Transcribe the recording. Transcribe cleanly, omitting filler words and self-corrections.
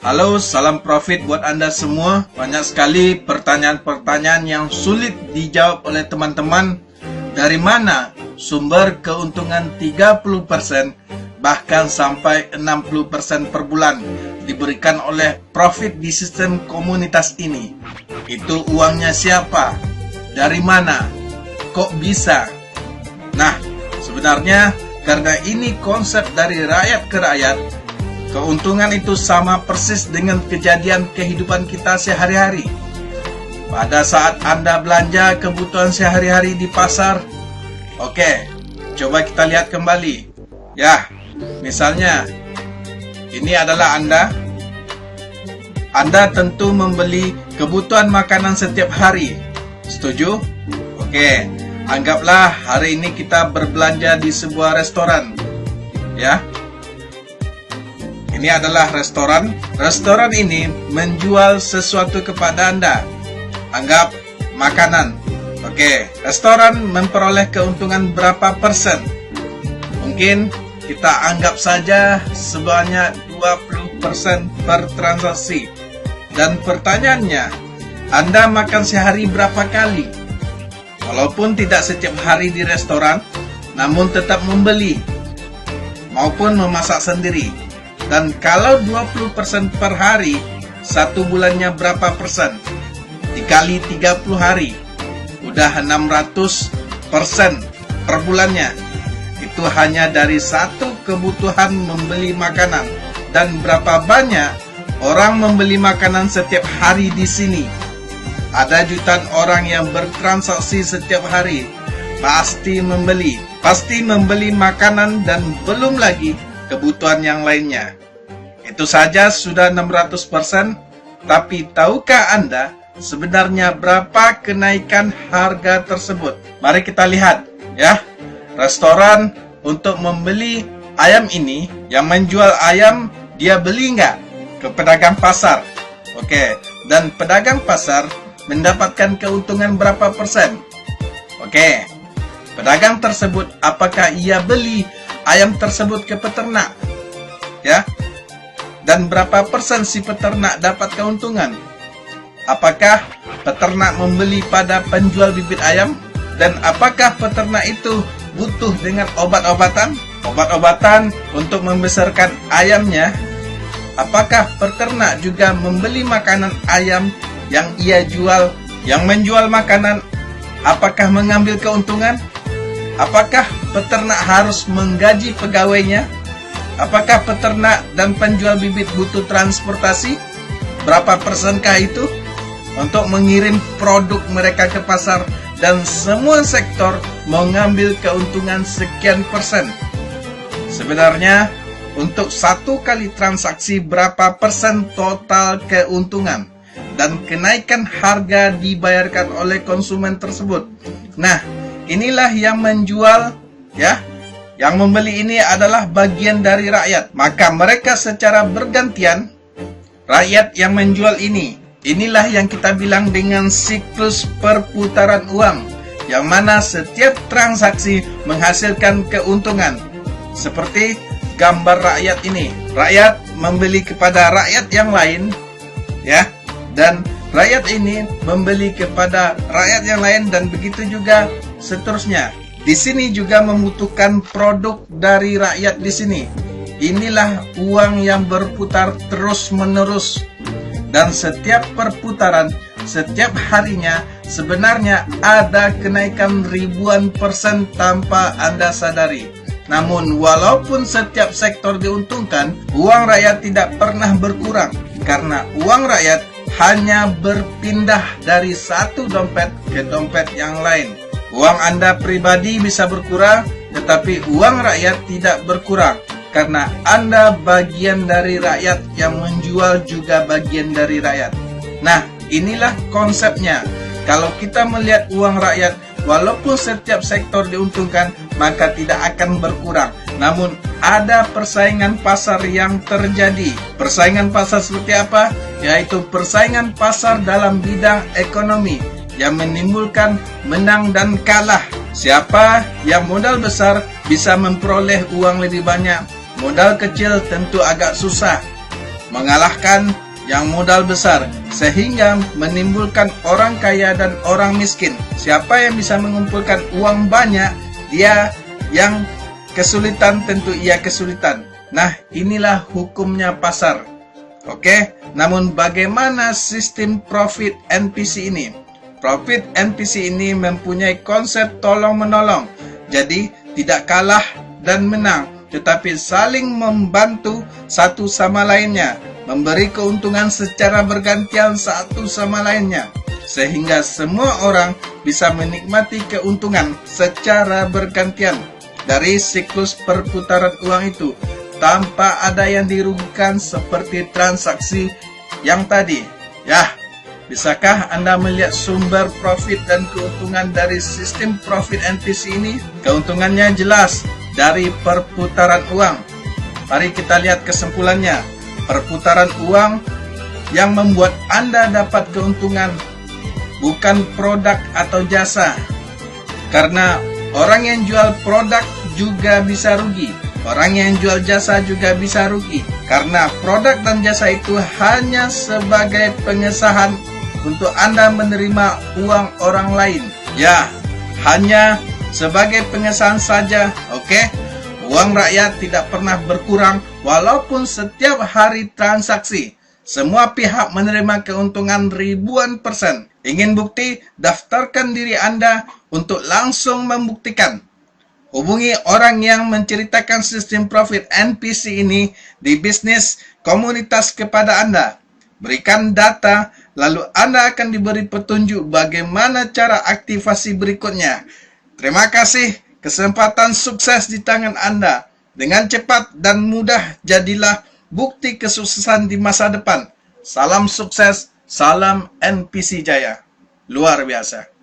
Halo, salam profit buat Anda semua. Banyak sekali pertanyaan-pertanyaan yang sulit dijawab oleh teman-teman. Dari mana sumber keuntungan 30% bahkan sampai 60% per bulan diberikan oleh profit di sistem komunitas ini? Itu uangnya siapa? Dari mana? Kok bisa? Nah, sebenarnya karena ini konsep dari rakyat ke rakyat, keuntungan itu sama persis dengan kejadian kehidupan kita sehari-hari. Pada saat Anda belanja kebutuhan sehari-hari di pasar, oke, coba kita lihat kembali. Ya, misalnya, ini adalah Anda. Anda tentu membeli kebutuhan makanan setiap hari. Setuju? Oke, anggaplah hari ini kita berbelanja di sebuah restoran. Ya. Ini adalah restoran. Restoran ini menjual sesuatu kepada Anda. Anggap makanan. Oke, restoran memperoleh keuntungan berapa persen? Mungkin kita anggap saja sebanyak 20% per transaksi. Dan pertanyaannya, Anda makan sehari berapa kali? Walaupun tidak setiap hari di restoran, namun tetap membeli maupun memasak sendiri. Dan kalau 20% per hari, satu bulannya berapa persen? Dikali 30 hari, udah 600% per bulannya. Itu hanya dari satu kebutuhan membeli makanan. Dan berapa banyak orang membeli makanan setiap hari di sini? Ada jutaan orang yang bertransaksi setiap hari. Pasti membeli makanan dan belum lagi kebutuhan yang lainnya. Itu saja sudah 600%. Tapi tahukah Anda sebenarnya berapa kenaikan harga tersebut? Mari kita lihat ya. Restoran untuk membeli ayam ini, yang menjual ayam, dia beli nggak ke pedagang pasar? Oke, dan pedagang pasar mendapatkan keuntungan berapa persen? Oke, pedagang tersebut apakah ia beli ayam tersebut ke peternak? Ya. Dan berapa persen si peternak dapat keuntungan? Apakah peternak membeli pada penjual bibit ayam? Dan apakah peternak itu butuh dengan obat-obatan? Obat-obatan untuk membesarkan ayamnya? Apakah peternak juga membeli makanan ayam yang ia jual? Yang menjual makanan, apakah mengambil keuntungan? Apakah peternak harus menggaji pegawainya? Apakah peternak dan penjual bibit butuh transportasi? Berapa persenkah itu untuk mengirim produk mereka ke pasar? Dan semua sektor mengambil keuntungan sekian persen. Sebenarnya untuk satu kali transaksi berapa persen total keuntungan? Dan kenaikan harga dibayarkan oleh konsumen tersebut. Nah, inilah yang menjual, ya. Yang membeli ini adalah bagian dari rakyat. Maka mereka secara bergantian, rakyat yang menjual ini. Inilah yang kita bilang dengan siklus perputaran uang, yang mana setiap transaksi menghasilkan keuntungan. Seperti gambar rakyat ini. Rakyat membeli kepada rakyat yang lain, ya. Dan rakyat ini membeli kepada rakyat yang lain, dan begitu juga seterusnya. Di sini juga membutuhkan produk dari rakyat di sini. Inilah uang yang berputar terus-menerus. Dan setiap perputaran, setiap harinya sebenarnya ada kenaikan ribuan persen tanpa Anda sadari. Namun walaupun setiap sektor diuntungkan, uang rakyat tidak pernah berkurang. Karena uang rakyat hanya berpindah dari satu dompet ke dompet yang lain. Uang Anda pribadi bisa berkurang, tetapi uang rakyat tidak berkurang. Karena Anda bagian dari rakyat, yang menjual juga bagian dari rakyat. Nah, inilah konsepnya. Kalau kita melihat uang rakyat, walaupun setiap sektor diuntungkan, maka tidak akan berkurang. Namun ada persaingan pasar yang terjadi. Persaingan pasar seperti apa? Yaitu persaingan pasar dalam bidang ekonomi, yang menimbulkan menang dan kalah. Siapa yang modal besar bisa memperoleh uang lebih banyak, modal kecil tentu agak susah. mengalahkan yang modal besar, sehingga menimbulkan orang kaya dan orang miskin. Siapa yang bisa mengumpulkan uang banyak, dia yang kesulitan, tentu ia kesulitan. Nah, inilah hukumnya pasar. Oke, namun bagaimana sistem profit NPC ini? Profit NPC ini mempunyai konsep tolong-menolong. Jadi, tidak kalah dan menang, tetapi saling membantu satu sama lainnya, memberi keuntungan secara bergantian satu sama lainnya, sehingga semua orang bisa menikmati keuntungan secara bergantian dari siklus perputaran uang itu, tanpa ada yang dirugikan seperti transaksi yang tadi. Ya, bisakah Anda melihat sumber profit dan keuntungan dari sistem profit NPC ini? Keuntungannya jelas dari perputaran uang. Mari kita lihat kesimpulannya. Perputaran uang yang membuat Anda dapat keuntungan, bukan produk atau jasa. Karena orang yang jual produk juga bisa rugi. Orang yang jual jasa juga bisa rugi. Karena produk dan jasa itu hanya sebagai pengesahan untuk Anda menerima uang orang lain. Ya, hanya sebagai pengesahan saja, oke? Uang rakyat tidak pernah berkurang walaupun setiap hari transaksi. Semua pihak menerima keuntungan ribuan %. Ingin bukti? Daftarkan diri Anda untuk langsung membuktikan. Hubungi orang yang menceritakan sistem profit NPC ini di bisnis komunitas kepada Anda. Berikan data, lalu Anda akan diberi petunjuk bagaimana cara aktivasi berikutnya. Terima kasih. Kesempatan sukses di tangan Anda. Dengan cepat dan mudah, jadilah bukti kesuksesan di masa depan. Salam sukses, salam NPC Jaya. Luar biasa.